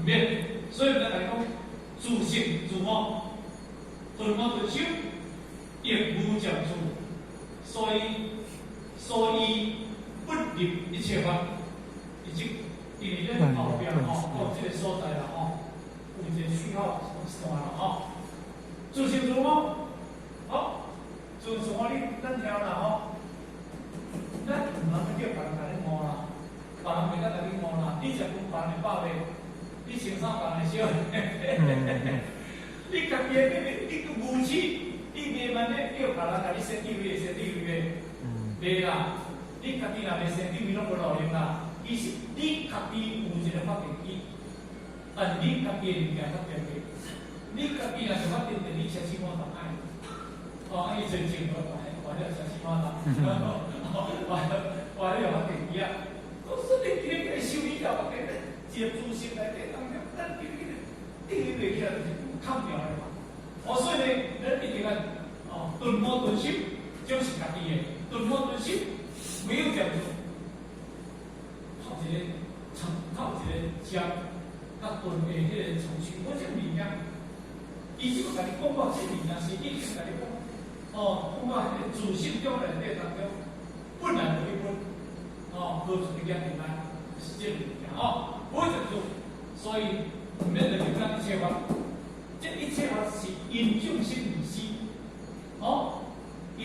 免。所以咱来讲，自性自我，顿我顿修，亦无讲处，所以不入一切法。以及因为咱后边到这个所在啦有一个需要算啦自性自我，自性自我咱听啦咱唔通去叫别人甲你摸啦，别人袂当甲你摸啦，你食饭别人会饱未？你穿衫别人会烧。你家己你无耻，你袂慢咧叫别人甲你身体位，袂啦。你家己若袂身体位，拢无路用啦。其实你家己有一个发电机，但是你家己的物件较特别。你家己若是发电机，你车起码当爱。伊最近我了车起码当。我了发电机啊，我说你今日修理了发电机，接触性内底当然，咱今日袂起来就是抗掉的嘛。所以呢，咱一定要顿摸顿修，就是家己的顿摸顿修，没有讲究。靠一个枪，甲顿的迄个程序，我这物件，伊就甲你讲到这物件是已经甲你讲，讲到迄个自性中内底当中，本来就一本，何处一点平安，是这物件无讲究，所以免得就讲一切法，这一切法是因众生而生，因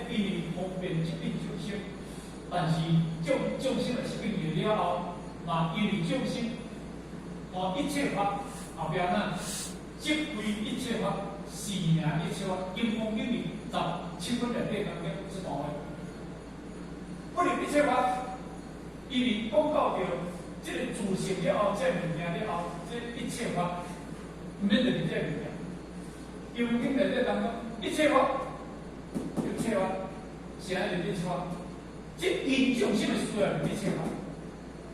因方便即变众生。但是众生的生命了后，嘛因为众生，一切法后边即归一切法是名一切法，因方因为17分内底当中是讲的，不入一切法，因为讲到着这个自性了后，这物件了后，这一切法免得是这物件，因为经内底当中一切法，是安尼一切法。这因众生的需要一切法，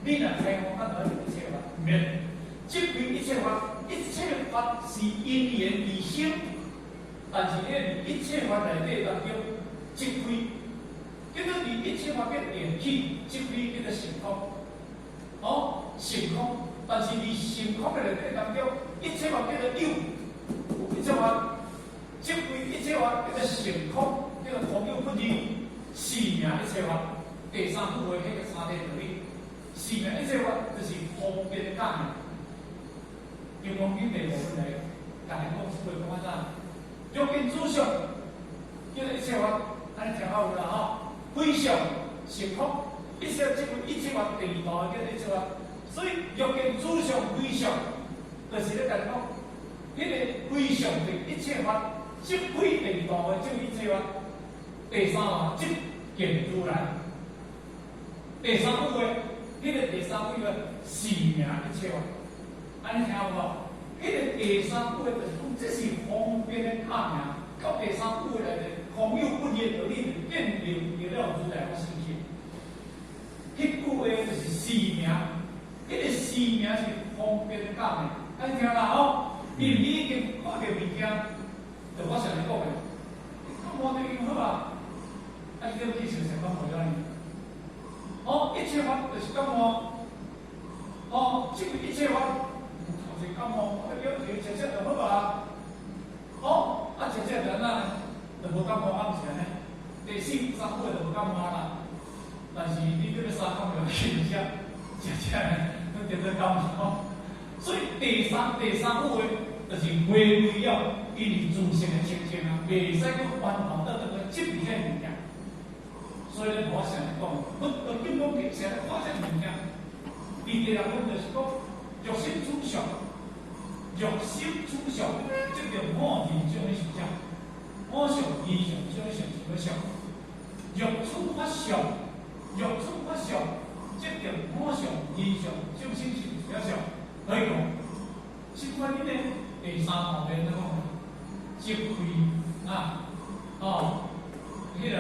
你若开放看到一切法，免。即归一切法，一切法是因缘而生，但是咧一切法内底当中，即归叫做伫一切法变缘起，即归叫做成空，成空。但是伫成空的内底当中，一切法叫做有，一切法即归一切法叫做成空，叫做空有不离。是名一切法，第三部的迄个三谛道理，是名一切法就是方便的概念。因方便第5分来，大家讲会讲啥？欲见主相，叫做一切法，安尼听好有啦非相成空，一切法第2道叫做一切法。所以欲见主相非相，就是咧讲迄个非相对一切法，即归第2道的就一切法。第3嘛，即见如来。第3部的，迄个第3部的是名一切法，安尼听有无？迄个第3部的就是讲，这是方便的假名，到第3部的内底，空有不离的道理，变流了如来法性性。迄句话就是是名，迄个是名是方便的假名，安尼听啦因为你已经看到物件，就我上来讲的，看我对因好啊。你这技术成功好了你，一切法就是感冒，即个一切法，就是感冒，要吃就好啊，吃就就无感冒暗时呢。第4、3部就无感冒啦，但是你这个3方面吃呢，都变做感冒。所以第三部的，就是袂为了因为自身的清净袂使去翻跑到即物件物件。所以咧，我常讲，根本其实发展物件，第2本就是讲，欲心主相，即叫满意种的实相，满相、异相、种相是可相，欲处法相，即叫满相、异相、种性是可相。可以讲，即款呢第3方面讲，即归迄个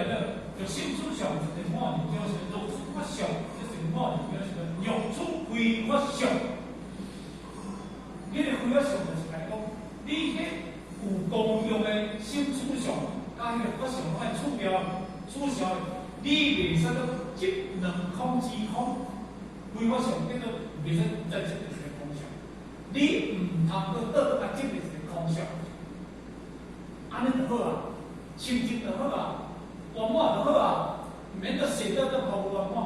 就心主相就是满意，就是欲处法相，就是满意，就是欲处非法相。迄个非法相就是来讲，你迄有功用的心主相，甲迄个法相爱处相，你袂使到即2空之空，非法相叫做其实在这个是个空想，你唔通去倒啊，这个是个空想，安尼就好啊，心情就好啊，圆满就好啊，唔免得写得咁好圆满，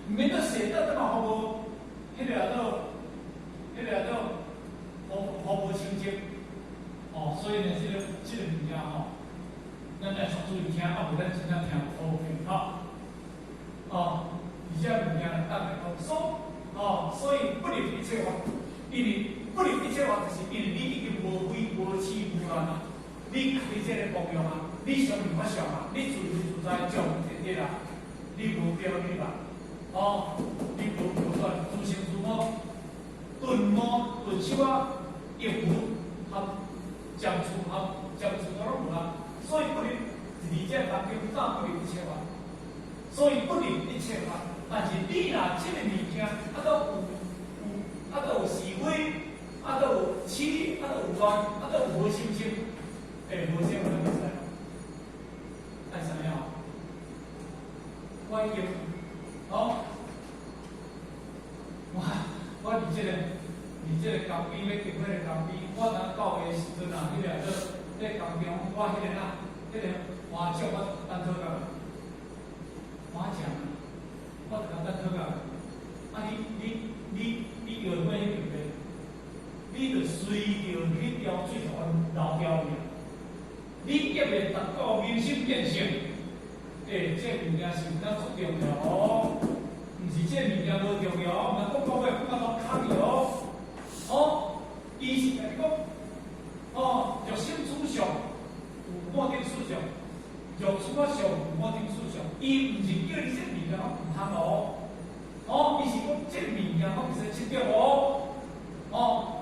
唔免得写得咁好无，迄个好无心情，哦，所以呢，这个物件吼，咱要注意听，啊，无咱真正听好听吼，哦，而且物件呢，当然说。所以不离一切法，因为不离一切法，就是因为你已经无非无痴无乱啊，你开这个功用啊，你想法想啊，你自由自在讲天天啊，你无标准吧？你无标准，自性自我，顿手啊，应付合将处都拢无啊，所以不离理解当中，不离一切法，所以不离一切法。但是你若这个物件，有是非，有痴，有乱，有无心情，无什么会使，爱怎样？我已经，我伫这个工边要结婚的工边，我当到的时阵啊，迄工中，我迄个花奖我当讨个花奖。我就甲咱讨讲，你摇过迄条路，你就随着迄条水头流掉去。你业的达到民心变成，这物件是咱足重要哦，毋是这物件无重要，毋通讲讲话讲到坑伊是甲你讲，着心主上有满定思想，着处法上有满定思想，伊毋是叫你这物件唔通伊是讲这物件我其实七点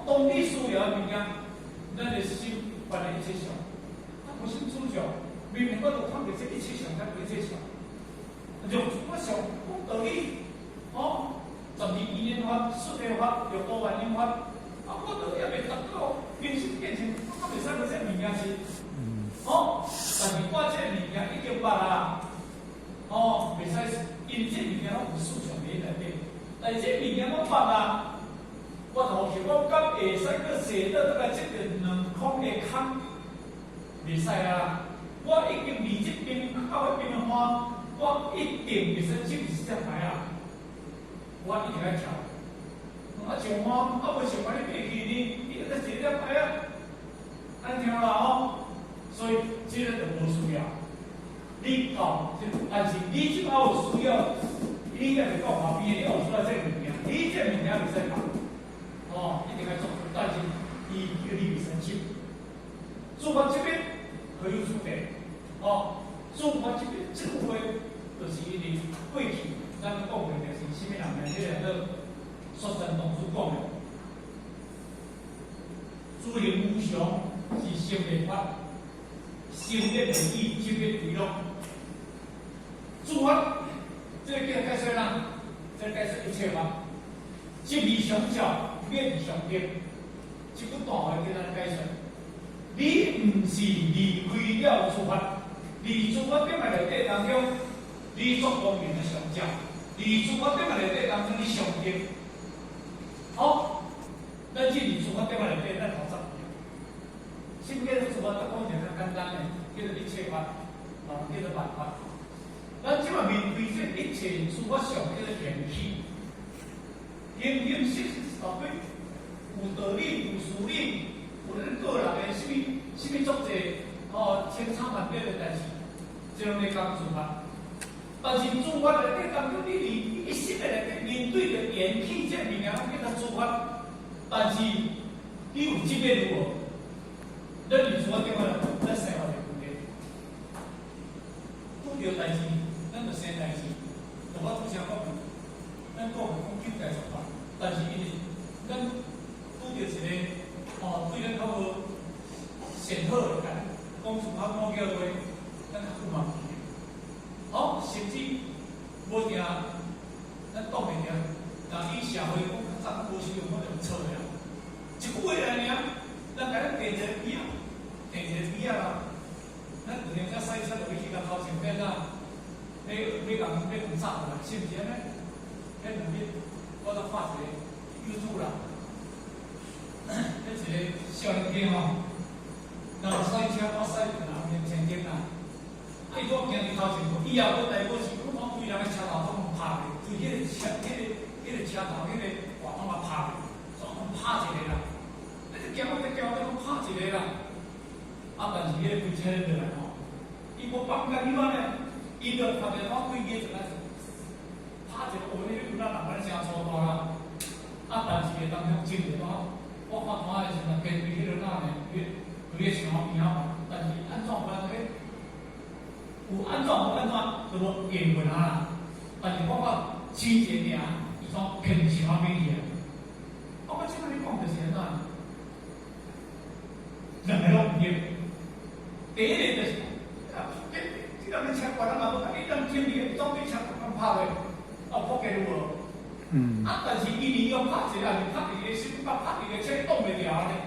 当你需要的物件，咱的心换来一切想，无心主想，明明我都看到这一切想，咱一切想，用我想讲道理，12语言法、数学法、有多元音法，我都也未达到平心变成，我袂使要这物件是，但是我这物件已经捌啦，袂使，因为这物件我有思想在内底，但是这物件我捌啦。我头前我讲会使去写到这个2空的空，袂使啦。我已经离这边到迄边花，我一定袂使进去这牌啊！我一定要跳。上花，袂上花你爬去你就在写这牌啊！安听啦所以这个就无需要。你讲，但是你即摆有需要，你也袂讲旁边，你有需要这个物件，你这物件袂使讲。一定要做，但是伊叫你袂使接。主法这边可有出别？主法这边智慧，就是因为过去咱讲的就是什么人呢？这个说真同志讲的，主行无常是心的法，心的本意，心的理论。主法这个叫解释啦，这解释一切法，即理相照。面上的，这个段话给咱解释。你唔是离开了出发，离出发点内底当中，你做光明的上照；离出发点内底当中，你上进。咱这离出发点内底，咱学习。什么叫做出发？咱讲一个简单的，叫做一切法，叫做万法。咱即马面对这一切出发上叫做缘起。形实道理，有道理，有事理，有咱个人的什么作者千差万别的代志，这样来讲做法。但是做法内底当中，你一心的内底面对着缘起这物件，叫做做法。但是你有这个如何？咱伫做法点啊？咱生活的问题，拄着代志，咱就生代志，就我拄则讲，咱讲究介做法。但是因为咱拄着一个对咱较无善好的人，讲出较无叫话，咱较不忘记。甚至无定咱讲袂定，但以社会讲较早无时有可能错的啊。一句话来尔，咱甲咱地一个边啊，地一个边啊，咱有当才驶车落去甲头前边啊，要共炸啦，是毋是安尼？迄两边。我都画一个，有主啦。迄一个少年家吼，然后赛车我赛过啦，年前景啦。伊我行伫头前，以后我大部是我讲规人个车头总拍咧，就迄个车，迄个车头，迄个话拢嘛拍咧，总拍一个啦。你行我拍一个啦。啊，但是迄个开车落来吼，伊无放假，你讲咧，伊就拍电话规日就来拍一个，我那个有咱人真粗大啦。啊，但是个当中真个我看拖的时阵，跟对迄个哪呢？规个想边仔嘛，但是安怎办个？有安怎无安怎，都无缘分啊！但是我讲亲情尔，伊讲偏想边去啊。我即摆你讲就是安怎？两个拢唔对。第一个就是这两个车关了嘛，不一张经理总比车咁拍的，福建有无？但是伊利用拍一个，拍伊个心拍伊个车挡袂牢咧。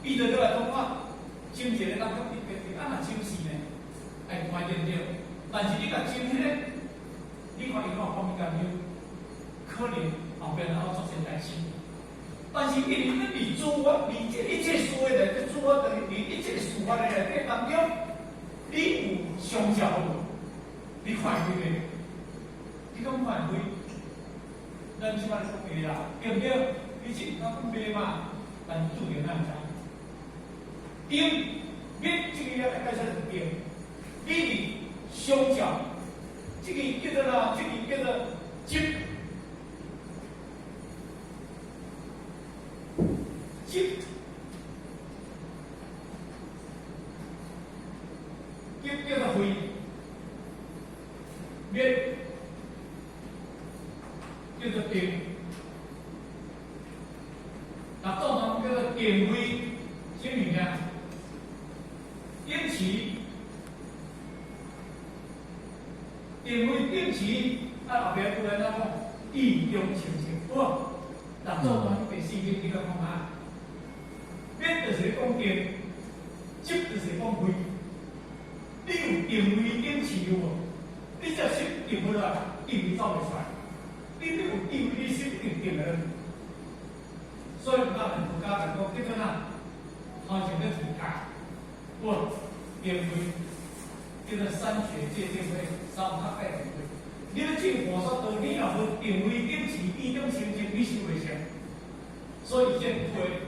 伊就来讲我亲情当中，伊若亲死呢？哎，关键对，但是你甲真迄个，你看伊讲讲伊可能后边还要做些代志。但是因为你自我，你这一切所有的自我等于你一切事发的内底当中，你有相交无？你看开未？你讲看开？咱即摆讲袂啦，对不对？你是讲袂嘛？但注定咱知。因你这个要解释是对。你相交，这个叫做啦，这个叫做接，叫做会，面叫做定，那造成叫做定位，什么物件？因此。定位定期，后边有人讲意中情情，好，那做完第四个这个方案，变就是讲定，接就是讲会。你有定位定期有无？你只是定不来，定位走袂出来。你有定位，你是一定定的。所以有咱人国家就讲叫做哪？头前咧自家，好，定位。叫做三学界定位，三合界定位。你咧政府说道，你若无定位定期意中情情，你是袂成。所以这不会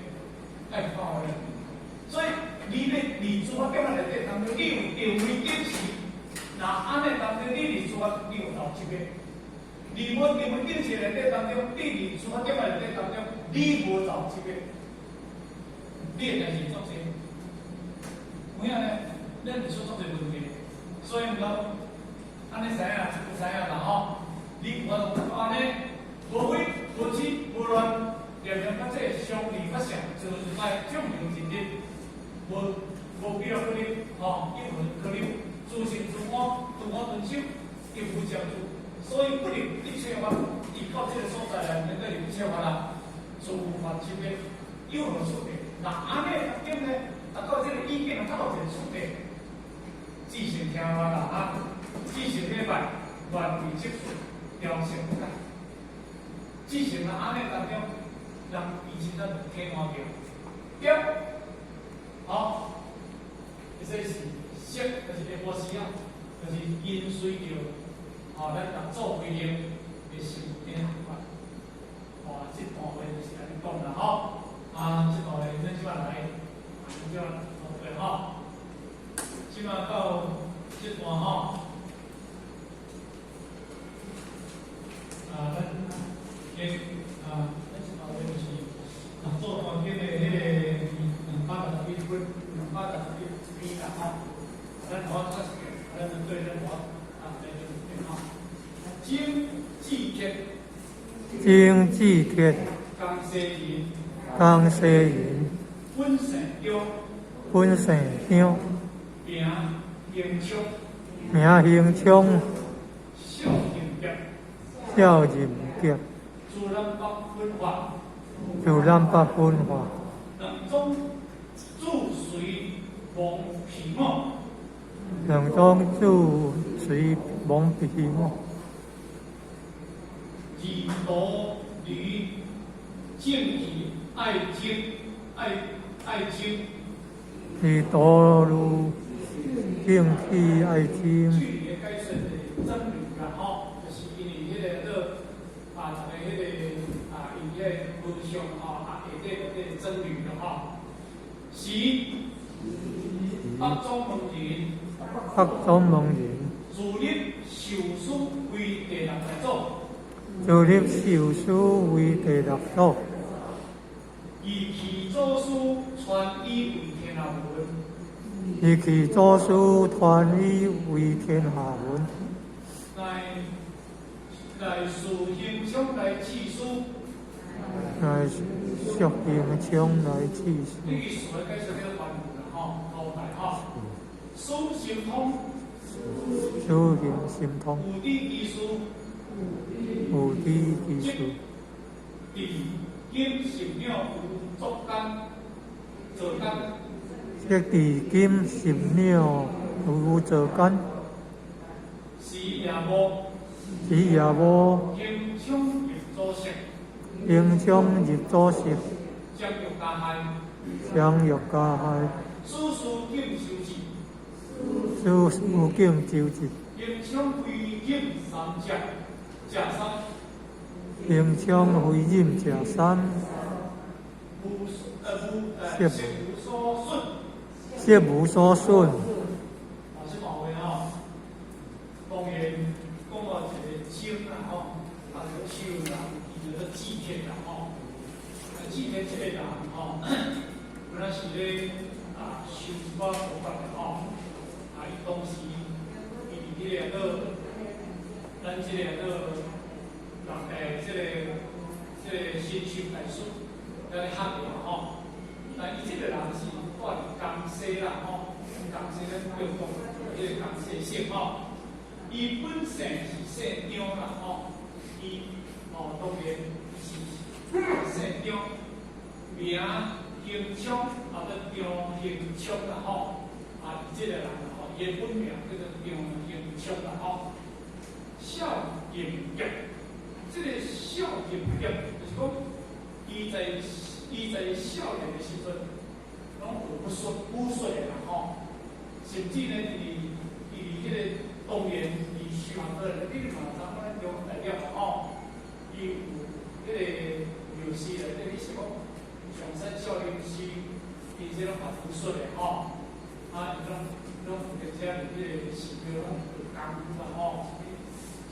爱靠的。所以你自我点内底当中，你有定位定期，那安尼当中你自我你有到级别。你无定位定期内底当中，你自我点内底当中，你无到级别。你的代志做些，有影呢？咱是说做些问题。所以讲，安尼知影，就知影啦吼。你我安尼，无非无止无乱，常常甲这相离发想，就是在众人之日，无必要可能吼，因为可能自信自我遵守，亦无相助，所以不能一切法依靠这个所在来面对一切法啦，自发之的有何处理？那安尼点呢？到这个意见到这个处理。自行听话啦啊！自行礼拜，愿为接受，调成不改。自行啦，安尼当中，人以前咱听话着，对，好，这是识，就是下晡时啊，就是因随着，咱合作规定的时间法，这段话就是安尼讲啦吼，这段话咱即摆来，这样对吼。即马到这段吼，咱这后面就是做关键的迄个211分，211啦吼，咱我开始，咱就对咱我来吼，经济贴，江西人，本姓张。名兴昌，孝仁杰，自南北分化，两中注随蒙皮毛，二道吕正气爱精爱精，是道路正气爱精，距离的改善的真理啦吼，就是因为迄个逐个迄个因迄个分享吼，下底迄个真理啦吼，是北宗门人，北宗门人，自立受书为第六代祖，自立受书为第六祖，以其祖师传以为天下文。以其祖师传以为天下文，来树形象来记书，来属形象来记书，这个词来解释这个原文啦吼，后代吼，书心通，属形心通，有理基书，有理基础，地经神鸟有作工，做工，即地金神鸟有做干，是也无，是也无形象入祖色，影响入祖色，将欲加害，相欲加害，书书敬修治，事事敬周至，影响归敬三者，者三。影响非忍者三，切无所损，切无所损。即个话吼，当然讲到一个经啦吼，个手啦，伊就祭天啦吼，祭天这个人吼，本来是咧修一寡佛法的吼，伊当时伊伫迄个咱即个这个新修大师，咱咧学的吼。但伊即个人是住伫江西啦吼，江西咱中国迄个江西省吼，伊本身是姓张啦吼，伊当然是姓张，名兴昌，啊叫张兴昌啦吼，伊即个人吼，伊的本名叫做张兴昌啦吼，孝敬业。这个孝敬业就是讲，伊在少年的时阵，拢有武术的啦吼，甚至呢，迄个当然伊修行的你嘛，咱咱中代表吼，伊有迄个刘氏的，你是讲上山少林寺，伊这种学武术的吼，伊拢而且迄个寺庙拢有功夫啦吼，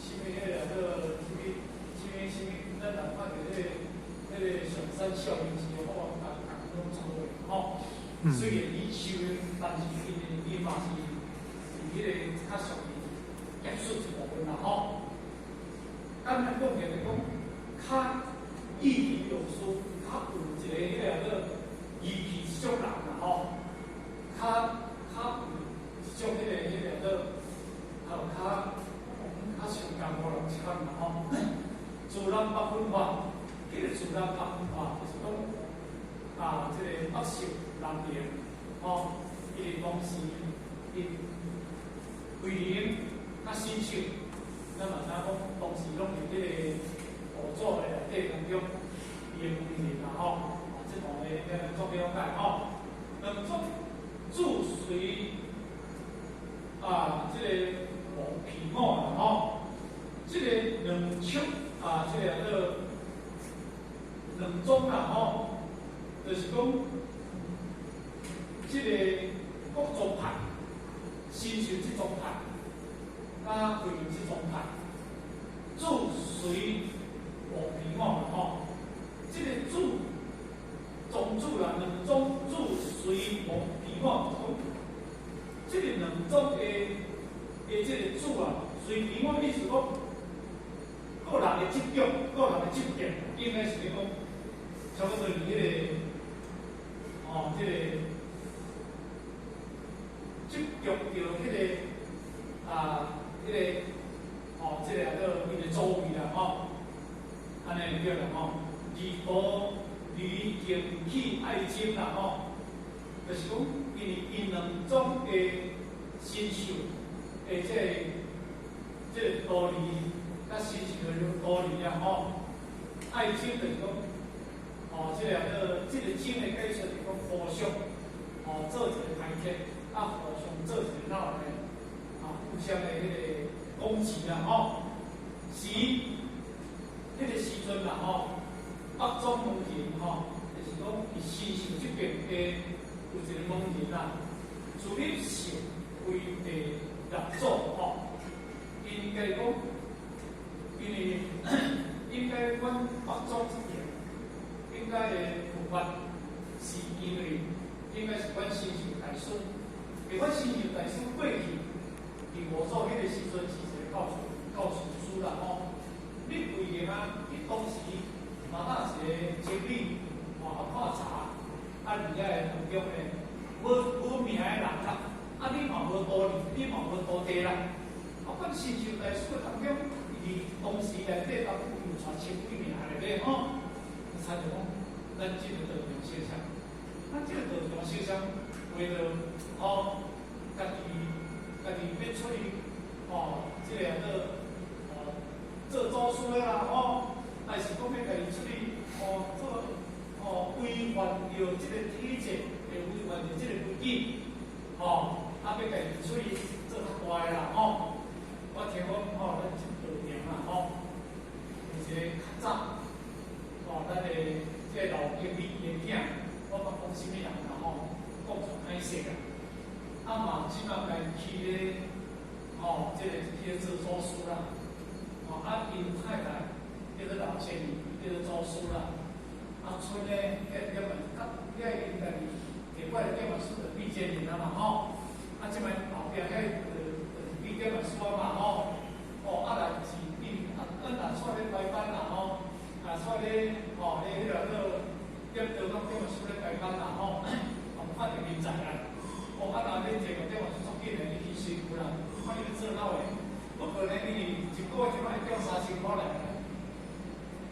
什么迄个咱哪看到迄个上山少林寺的话，拢做的吼。虽然伊修，但是伊嘛是迄个较属于艺术一部分啦吼。咱来讲起来讲，较义气用书，较有一个义气一种人啦吼，较有一种较相共无人一款啦吼。自然北文化，这个自然北文化就是讲这个北秀南陵，吼，伊个当时因桂林较新秀，咱嘛知讲当时拢有这个古早的内底当中，伊个桂林啦吼，这方面作了解吼。两种注随这个毛皮毛啦吼，这个两种。这个两种啦吼，就是讲，这个各宗派，新秀这宗派，甲桂林这宗派，主随黄皮毛啦吼，这个宗主啦，两种主随黄皮毛，这个两种的这个主啊，随皮毛意思讲。个人的执着，个人的执念，应该是讲，差不多是迄个，这个执着着迄个，这个伊个祖位啦吼，安尼对啦吼，离情起爱情啦吼，就是讲，因两种的心受，这个道理。甲新秀的道理啊吼，爱情就是讲，这个经的解说是讲互相做一个台阶，互相做一个闹的互相的迄个攻击啦是迄个时阵啦北中蒙人就是讲伊新秀这边的有一个蒙人啦，自立姓为第六组应该讲，因为应该阮北中这边应该的复发是因为应该是阮新秀大师，阮新秀大师过去伫五组迄个时阵是一个教授师啦你规定伊当时嘛当一个经理考察伫遐的当中咧，无名的人啦，你嘛无道理，你嘛无道地啦。阮新秀大师的当中，伊当时内底当有传千几名内底参就讲，咱这个道场小香，咱这个道场小香，为了家己要出去这个做做书的啦还是讲要家己出去做违反着这个体制，违反着这个规矩要家己出去做较大的啦我听讲咱这道场有一个较早咱的这个老经理的囝，我讲什么人啦讲出歹势啦，嘛即摆家去咧这个去做做书啦，因太太叫做老先生，叫做做书啦，村咧迄个因家己摕过来叫嘛书的毕业人嘛即摆后壁迄毕业嘛书嘛来是咱若出咧排班啦出咧迄个叫做叫嘛书咧排班啦发着人才啦，若你摕个叫嘛书足紧的，你去辛苦啦，看你做哪位，不可能你一个月即摆叫3000块来。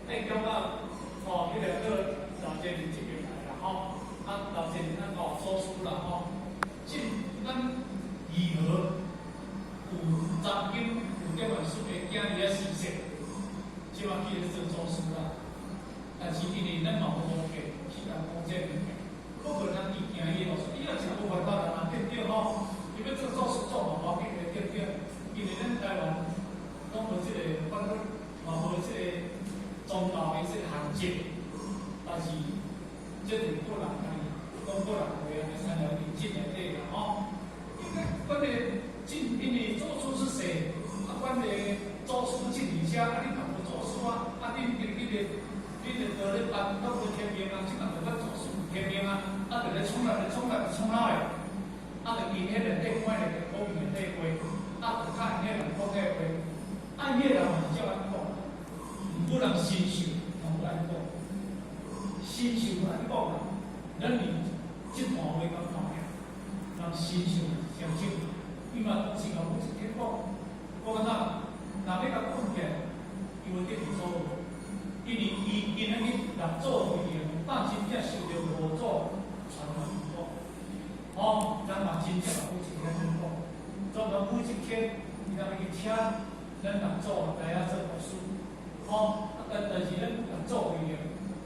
叫迄个老先生这边来啦老先生做书啦咱如何有曾经有这本书的囝儿仔事实，即摆去咧做书啦，但是因为咱嘛无法去人讲这物件，不可能伊行伊路说，伊若真无办法啦，对不对伊要做书做嘛无紧的，对不对？因为咱台湾拢无这个法律，嘛无这个宗教的这个限制，但是这是个人讲个人话安尼三条认真内底啦阮的因为做书是谁？阮的做书进而家，你嘛无做书你得咧办到无天命即嘛着做书天命着咧创哪的？着因迄内底看咧个古面内底话，着看迄人讲个话，迄人嘛是照安讲，不能新秀，嘛无安讲，新秀安讲啦，咱哩即段话咁看呀，人新秀上少，伊嘛是讲有一天讲，我讲若要甲困起来，伊会得去做。因为因安尼六组会用，但真正受到5组传统咱嘛真正有一天讲，总共每一天，伊若要去请咱六组来做老师，但是咱六组会用，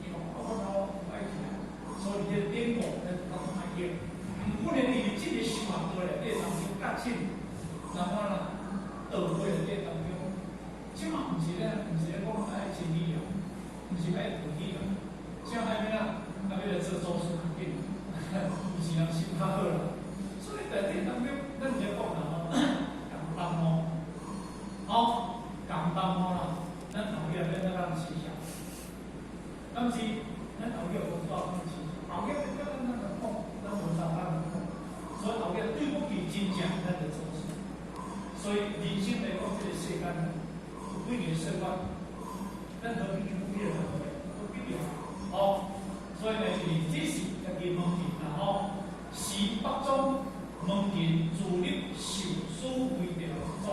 伊讲我爱去，所以这点过咱爱用。不能你这个想法过来，这当中较深，然后倒回来这当中，即嘛毋是咧讲爱真理啊。毋是爱土地啦，像那边那边的做书肯定，以前人心较好啦。所以在这当中，咱就讲啦共同啦，咱后壁咱让思想，但是咱后壁有多思想，后壁咱讲，咱无啥咱讲，所以后壁对不起真正咱就做事。所以人生来讲，这个世间有几年生活。咱何必去别人何必所以呢，这是家己问题啦是北中问题自立受书为着做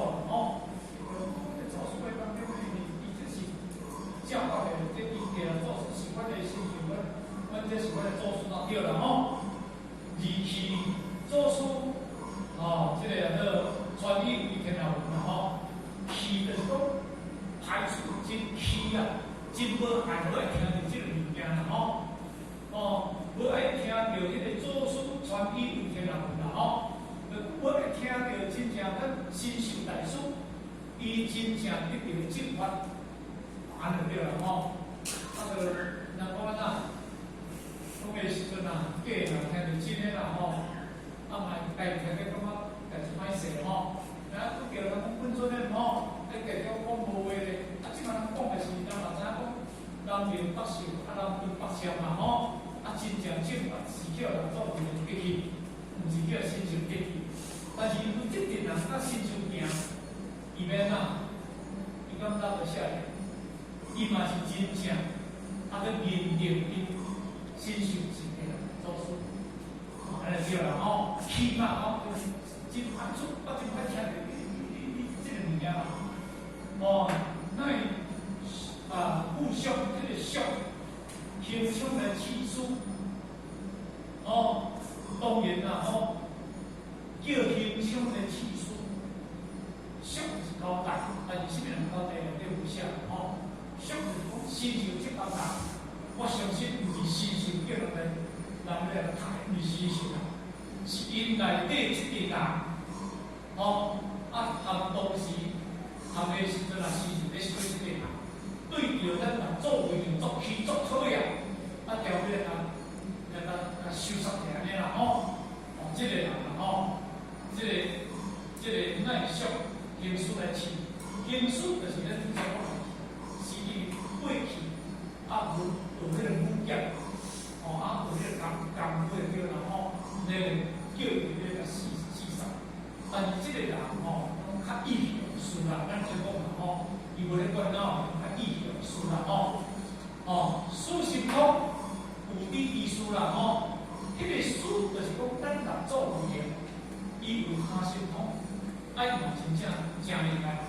做书的当中，伊这是教导的，这伊个做书是阮的心想，阮这是阮的做书对啦而去做书这个传译为天下文啦去就是讲。排除真虚真无害，我会听到这个物件啦无爱听到迄个祖师传语为天人份啦吼，无爱听到真正咱新秀大师，伊真正得到正法，安就对啦吼。啊，就人讲啊，讲个时阵啊，假人听到真诶啦吼，啊嘛家己听着感觉家己歹势吼，然后叫人讲本尊诶吼，继续讲无话咧，啊，即摆人讲的是咱嘛知影讲。南面北秀，啊，南边北上嘛吼，啊，真正正法是叫人做为人得去，毋是叫新手得去。但是有即阵人甲新手行，伊免啊，伊感觉着啥咧？伊嘛是真正，啊，佮认定伊新手是个人做事，安尼对啦吼，起码吼，真安出，我真歹听着你即个物件嘛，哦，那。互相这个相，平胸的气数，哦，当然啦，吼，叫平胸的气数，相是高大，但是什么人高大有对不下，吼，相是讲新手即高大，我相信毋是新手叫人来读，毋是新手啦，是因内底即个人，哦，啊，含当时含的时阵啊，新手咧说即个人。对着咱人做为着作起作讨厌，啊，条面啊，收拾起安尼啦吼，哦，即个人啦吼，即个耐俗形式来饲，形式就是咱怎讲，是伊过去啊，有迄个物件，哦啊，有迄个工会叫啦吼，那个叫伊咧个死杀，但是即个人吼，较意思啦，咱就讲啦吼，伊无咧管脑。意思啦吼，哦，书心通有啲意思啦吼，迄个书就是讲咱人做有闲，伊有他心通，爱嘛真正真厉害，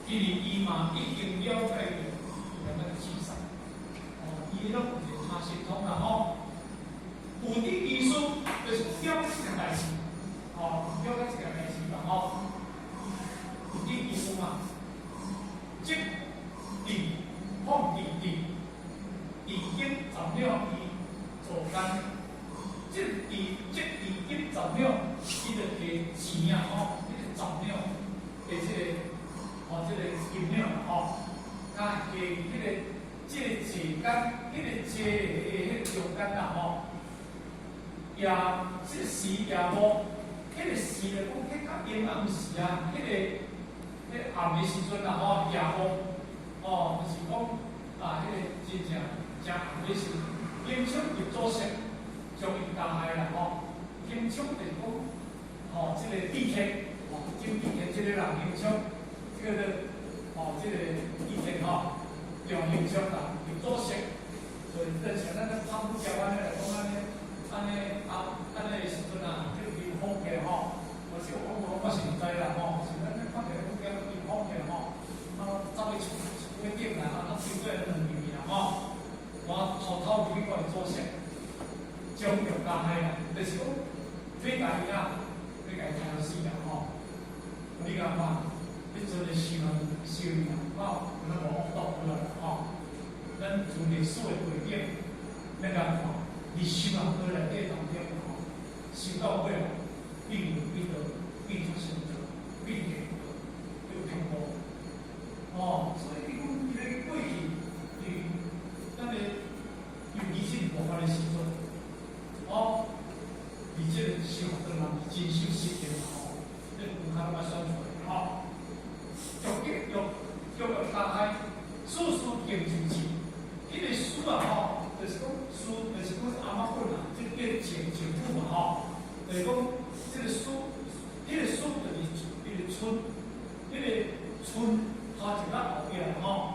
因为伊嘛已经了解着咱个思想，哦，伊拢有他心通啦吼，有啲意思就是了解一件代志，哦，了解一件代志啦吼，有啲意思嘛，即。放地经杂了伊做干，即经杂了，伊就摕钱啊吼，迄个杂了，摕即个即个金了吼，啊摕迄个即个钱干，迄个钱迄个中间啦吼，也即个时也无，迄个时来讲，迄较阴暗时啊，迄暗的时阵啦吼，也无。哦，就是讲啊，迄个真正真暗的时，经常入做色，将伊加害啦吼。经常就是讲，哦，即个地天，哦，金地天即个人经常，即个哦，即个地天吼，用经常啦入做色，所以咱像咱个参不交安尼来讲安尼时阵啊，即个流风起吼，我是我是毋知啦吼，是咱看起来风流风起吼，啊，走去厝。要点啦，啊，收过来2年啦吼，我偷偷去过来做事，将着加害啦，就是讲，最大伊啊，要家听到死啦吼，你讲嘛，你做个修啦，吼，咱无恶毒过来吼，咱从历史的背景，咱讲看，历史啊，搁内底当中吼，修到尾吼，必有必出成就，必定有成功，哦，所以。过去对咱个有理性无法的时阵，哦，而且修学的人真修实的吼，你有看我宣传吼，欲加害，处处经济钱，迄个书啊吼，就是讲书，就是讲阿妈本啊，即个情妇嘛吼，就是讲这个书，迄个书就是迄个春，迄个春头一个后边吼。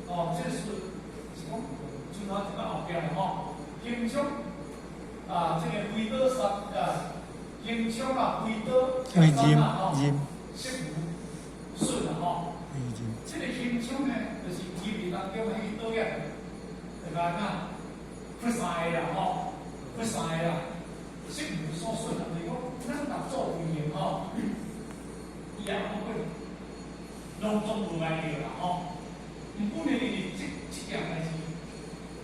哦，这是讲村头一个后边吼，经常啊，这个围岛山啊，经常啊围岛山啊吼，色无顺啊吼。这个经常呢，就是基面当中迄个岛呀，对吧？那不三个啦吼，不三个啦，色无所顺啊，就是讲咱合作有闲吼，伊也不会拢总无来着啦吼。毋过呢，即件代志，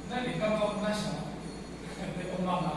咱是感觉咱想，要讲到哪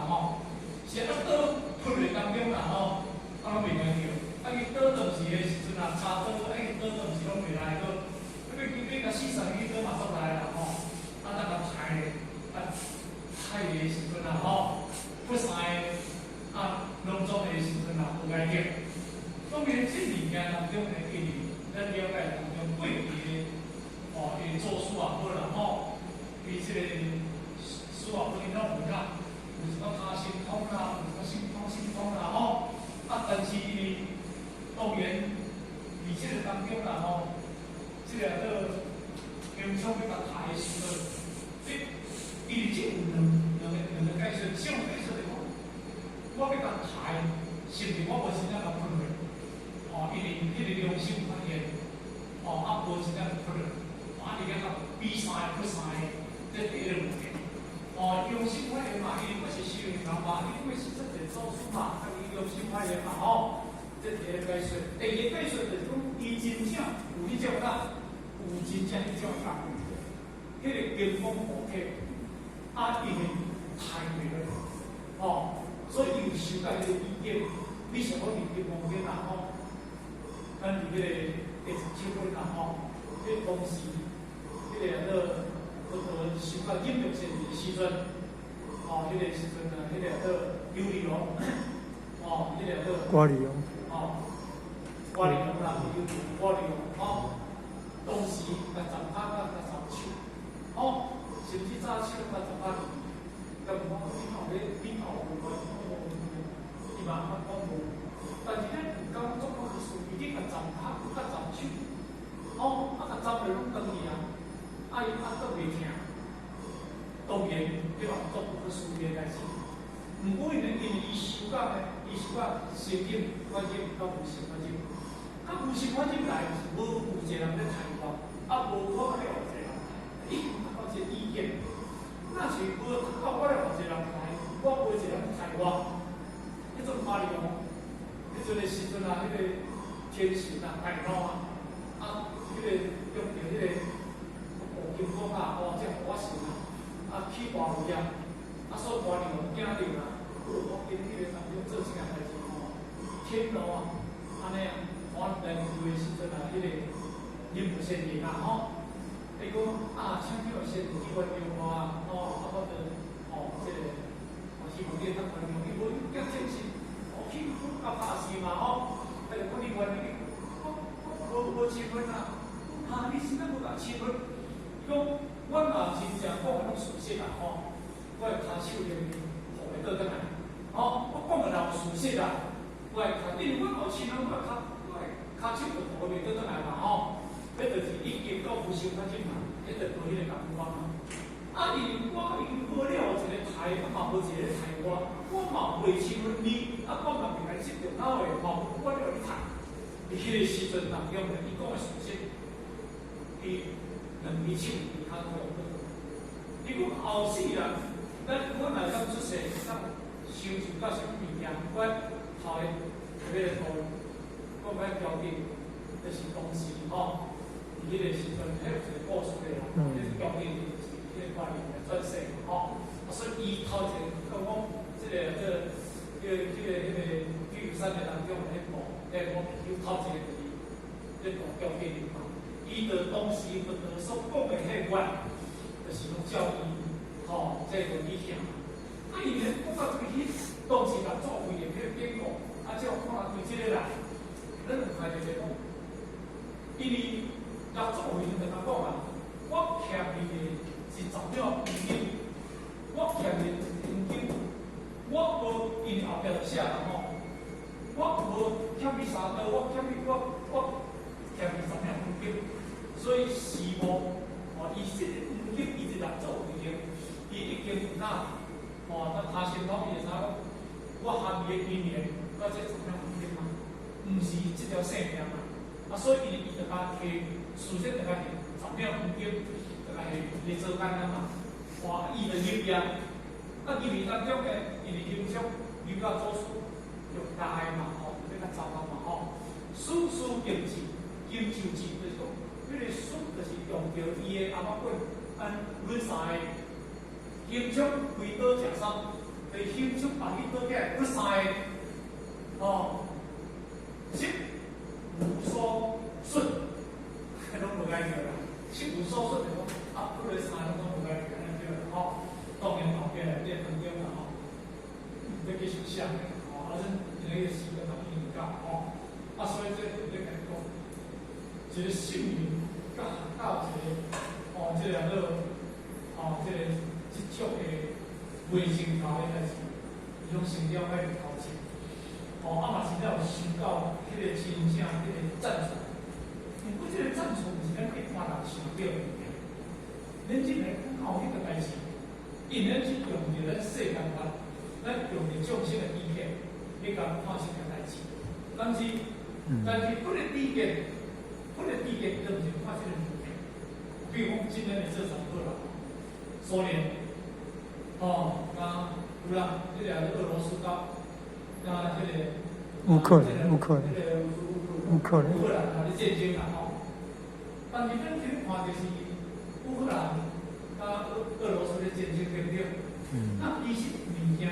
要甲抬，是毋是我无真正甲困落？哦，因为迄个良心发现，哦，啊无真正困落，啊，你讲比赛不赛，这第一个问题。哦，良心发现嘛，因为我是修行人嘛，因为是这个做书嘛，啊，伊良心发现嘛，吼，这第一个解说。第二个解说就是讲，伊真正有迄种啊，有真正迄种啊，迄个经风火体，啊，伊会太过了，哦，所以伊有修改迄个意见，你想讲你经风体啦，吼，咱伫迄个第17本啦，吼，迄当时迄个修到金玉先的时阵，哦，迄个时阵啊，迄个刘利龙，哦，迄个瓜里哦，哦，瓜利龙啦，瓜利龙，哦，当时甲十拍甲十手，哦，甚至早手甲十拍二，甲我讲你后有无？伊嘛讲无，但是咧唔敢做嗰个事，已经甲十拍甲十手，哦，啊甲十个拢当去啊。啊，伊啊都袂听，当然迄个做不可思议代志。毋过因为伊修到神经反正到无神反正，啊无神反正来是无一个人咧抬我，啊无可能咧有一个人抬，伊有到一个意见，那是无靠我咧有一个人抬，我无一个人抬我，迄种法律哦，迄阵个时阵啊，迄个天神啊，大佬啊，啊，迄个用着迄个。经讲啊，哦，这我是啊，啊去大位啊，啊所大了惊着啦，我今迄个当中做啥代志吼，天路啊，安尼啊，我来住的时阵啊，迄个任务先人啊吼，伊讲啊，请叫先去运用我啊，哦，啊我着哦，这个我希望你当运用，伊无要正式，哦去甲拍死嘛吼，迄个我哩运用，无七分啊，啊你现在无甲七分。讲，我嘛真正讲迄种事实啦，吼，我会骹手连互会倒转来，吼，我讲个老事实啦，我会骹，因为我后生我会骹手就互袂倒转来嘛，吼，迄就是已经到无想法子嘛，迄就无迄个感觉嘛。啊，因为我已经无了一个台，我嘛无一个台我嘛袂清楚你，啊，我嘛袂来识着老的，嘛无我了你读，伫迄个时阵当中咧，伊讲个事实，伊。两支手伊较好用得多。你讲后世人，咱我若敢出世，敢修就到什么物件？我头个特别图，我摆条件，就是当时吼，伫迄个时阵，迄有一个故事个啦，迄个条件就是迄个观念来转世吼。所以伊头一个讲讲，即个比如山个当中迄个，我有头一个就是迄个条件嘛。伊着当时就所讲的迄话，就是讲教义，吼，这个理想。啊，伊咧讲到这个当时甲作为的迄个典故，啊，即我看对即个人，咱就开始在讲，因为甲作为就甲讲啊，我欠你的是十秒黄金，我欠你黄金，我无因后壁就写啦吼，我无欠你3刀，我欠你10秒黄金。所以是无，哦，伊这个黄金伊是人做黄金，伊已经有哪，哦，那他先讲伊会知讲，我含伊的姻缘，到这10秒黄金嘛，毋是这条性命嘛，啊，所以伊就甲摕，事先就甲摕10秒黄金，就甲摕来做干啊嘛，哇，伊就入业，啊，入业当中咧，因为金属入到做事用大嘛，吼，要甲糟糕嘛，吼，事事并进，金就进就是讲。迄个水就是用着伊的阿妈棍，按阮三个金属规刀食三，对金属把伊倒起来，阮三个哦，一无所损，拢无解决啦。一无所损就讲啊，阮三个拢无解决，安尼对啦，吼。当然后壁内底当中啦，吼，要继续想的，吼，啊，咱一个时间同伊教，吼，啊，所以这就咧讲讲，一个信任。到一个哦，即个哦，即种的卫生头的代志，伊种成了爱头前，哦，啊嘛是了想到迄个真正迄个赞助，毋过即个赞助毋是咱一般人想到的物件，咱即个靠迄个代志，因咱是用着咱世间法，咱用着众生的意见。你甲看成件代志，但是不能理解，不能理解，对不对？看这个物件，比如讲今天的市场好啦，苏联，有啦，这个俄罗斯甲这个乌克兰的战争啦但是咱去看就是乌克兰俄罗斯的战争对不对？那伊是物件，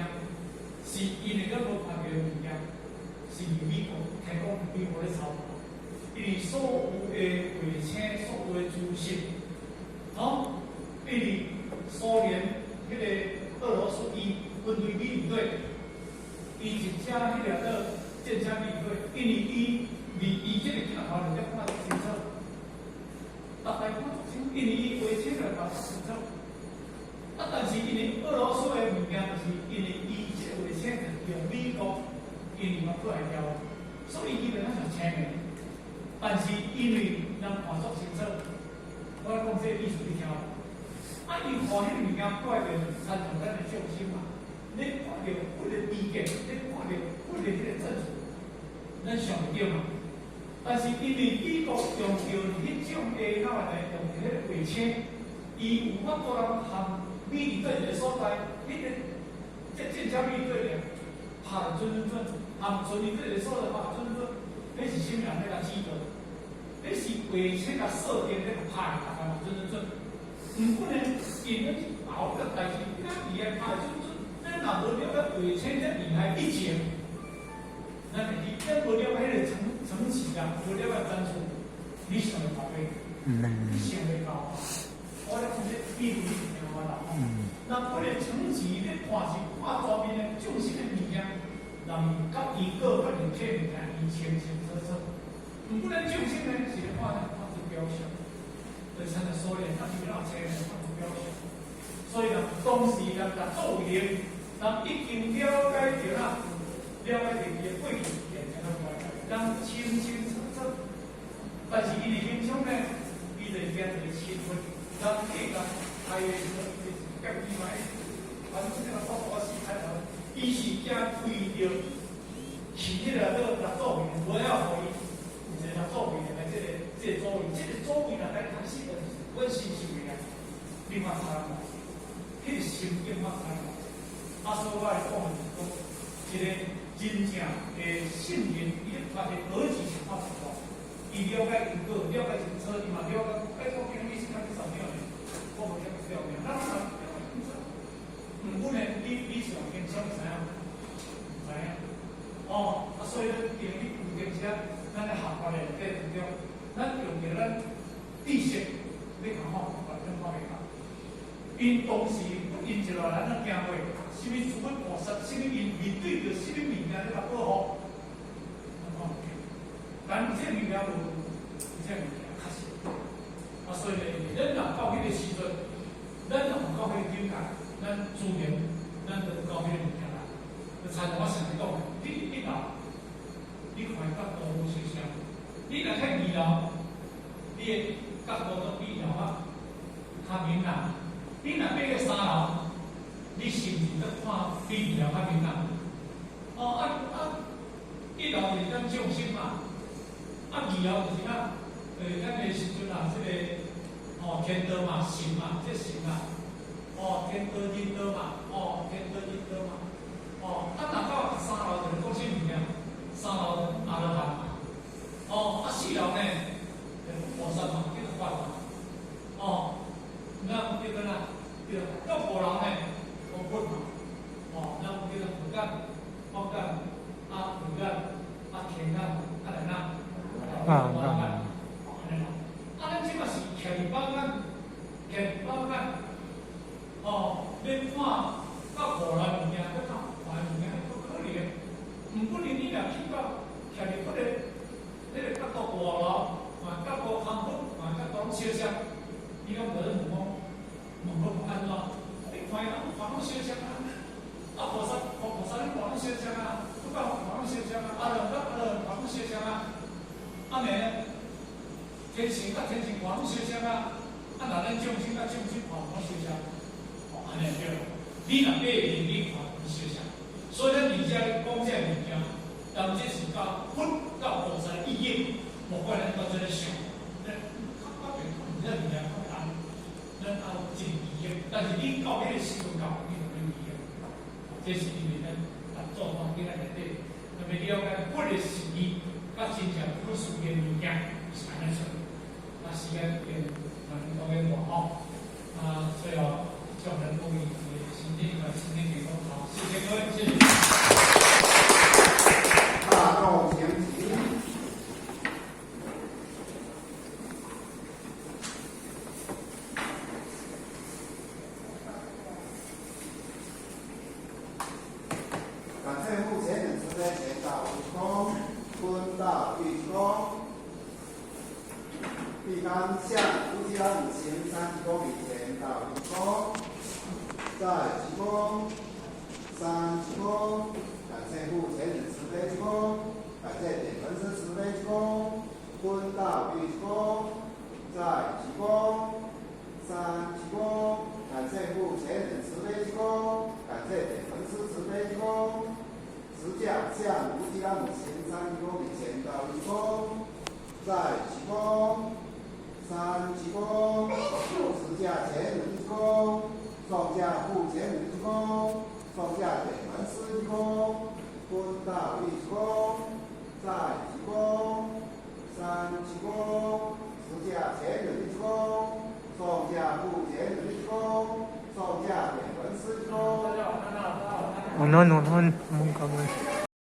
是因为咱无看到的物件，是美国提供美国的操作，因为所有的卫星、所有的资讯，因为苏联迄个俄罗斯伊军队美队，伊一只迄个战车美队，因为伊这个镜头人家看得清楚，大概看得清，因为伊卫星来看得清楚。但是因为俄罗斯的物件，就是因为伊这个卫星是用美国因为嘛过来调，所以基本上是清的。但是因为人看足清楚，我讲这个意思你听。伊看迄个物件过来就参照咱的重心嘛。你看到不能理解，你看到不能迄个证据，咱上袂到嘛。但是因为美国用到迄种的用到迄个卫星，伊有法度人含美利对一个所在，迄个这战车美对咧，拍得准，含准美对一个所在拍准，那是啥物人咧甲指导？那是卫星甲射电咧甲拍，拍准。唔可能因为熬个代志，咱厉害拍准，咱若无了解卫星这厉害以前，咱无了解迄个层次啊，无了解战术，你想会到未？你想会到？我咧讲这比喻是听我啦。那我哋层次咧看是看专面的重视的物件，人甲伊个甲人体物件，伊清清楚楚。唔不能重视呢，是咧看指标象。就像在苏联，他是让车人看指标象。所以呢，当时人甲做为人，人已经了解着啦，了解着伊的规矩，变成了外在，人清清楚楚。但是伊的影响呢，伊就变成新闻，人这个还有更意外，反正这个报告是开头，伊是惊为着是迄个作为，我要互伊，就是作为来这个作为，这个作为来开始的，我是为啊，你嘛看嘛，迄个心境嘛看嘛，所以我来讲就是讲，一个真正的信任，伊发现儿子是发出来，伊了解因果，了解清楚，伊嘛了解，我今日是看多少秒呢？我无了解多少秒，咱嘛。唔可能，你上经常知影，知影？所以咧，今日有件事，咱咧学法的内底当中，咱用着咱知识，你看法律方面因当时因一路人咧行过，什么资本模式，什么因面对着什么物件咧甲保护，但这物件无，这物件确实。所以咧，咱若到迄个时阵，咱若到迄个境界。咱资源，咱就到迄个物件啦。就参照我上次讲的，你老，你看角度无相像，你若睇二楼，你的角度都比二楼啊较明朗。你若买个三楼，你是毋是都看比二楼较明朗？一楼就是咱重心嘛，二楼就是咱的时阵啊，这个天道嘛，神嘛，这神啊。天道阴道嘛，天道阴道嘛，咱若到三楼就是讲什物件？三楼阿罗汉嘛，四楼呢，菩萨嘛，叫做法嘛，那叫做哪？到五楼呢，佛嘛，那叫做佛干、佛干、佛干、天干、来哪？法干，咱即个是天法干，天法干。你看到五楼物件，你看五楼物件不可能的，唔可能你若去到徛伫嗰个角度五楼，角度康复，角度小相，你讲无人问我安怎？你看人看小相啊，菩萨你看小相啊，不讲看小相啊，阿伦看小相啊，呢天神甲天神看小相啊，若咱众生甲众生看小相。安尼对，你若买面，你看小相，所以咱而家讲这物件，你到迄个时阵到，你就能理解。这是因为咱做到囡仔内底，特别了解佛的实义，甲真正佛事件物件是安尼做。那时间已经当然无吼，最后祝人恭喜新年健康，好，谢谢各位，谢谢。大众前提。感谢目前人慈悲前导义工，坤道义工，必当向夫妻母亲30公里前导义工，在鞠躬3鞠躬，感谢目前人慈悲鞠躬，感谢点粉丝慈悲鞠躬，坤道义工，在鞠躬3鞠躬，感谢目前人慈悲鞠躬，感谢点粉丝慈悲鞠躬。持架向无极母亲30公里前导义工，在鞠躬3鞠躬，持架前鞠躬，送架付前鞠躬，送架点门司鞠躬，坤道义鞠躬，在鞠躬3鞠躬，持架前鞠躬，送架付前鞠躬，送架点门司鞠躬。Ano, mong kami.